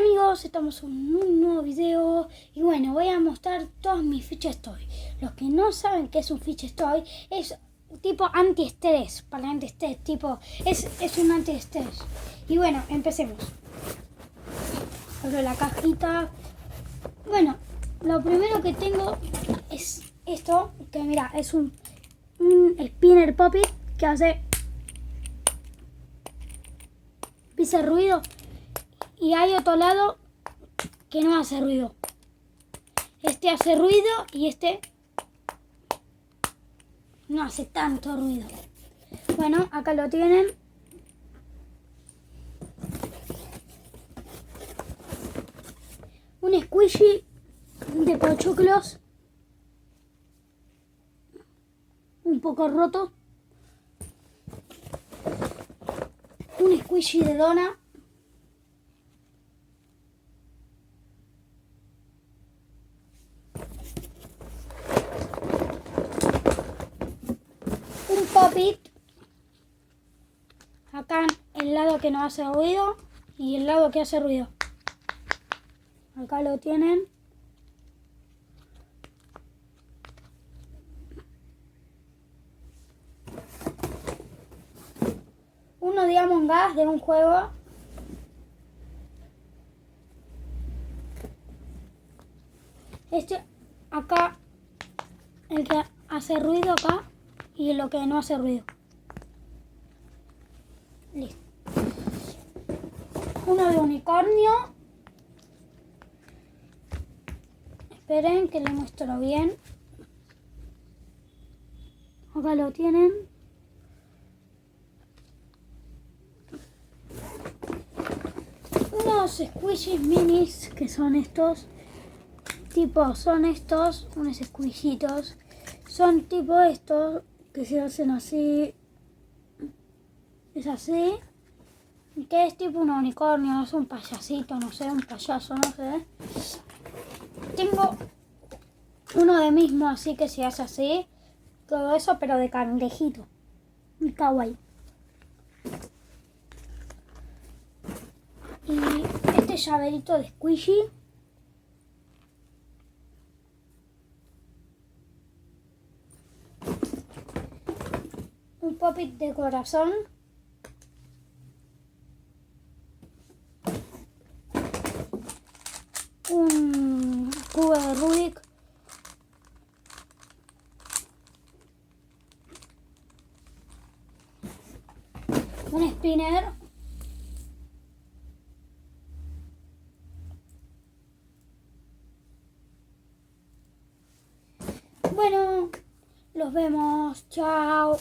amigos, estamos en un nuevo video y bueno, voy a mostrar todos mis fichas Toy. Los que no saben qué es un ficha Toy, es tipo antiestrés, para antiestrés, tipo, es un antiestrés. Y bueno, empecemos. Abro la cajita. Bueno, lo primero que tengo es esto, que mira, es un spinner poppy que hace ruido. Y hay otro lado que no hace ruido. Este hace ruido y este no hace tanto ruido. Bueno, acá lo tienen. Un squishy de pochoclos. Un poco roto. Un squishy de dona. Un pop-it. Acá el lado que no hace ruido y el lado que hace ruido. Acá lo tienen. Uno de Among Us de un juego. Este acá, el que hace ruido acá y lo que no hace ruido. Listo. Uno de unicornio. Esperen que le muestro bien. Acá lo tienen. Unos squishies minis que son estos. Son estos, unos squishitos. Son tipo estos que se hacen así. Es así. Que es tipo un unicornio, es un payasito, no sé, un payaso, no sé. Tengo uno de mismo así que se hace así. Todo eso, pero de cangrejito. Y kawaii. Y este llaverito de squishy. Un pop-it de corazón. Un cubo de Rubik. Un spinner. Bueno, los vemos. Chao.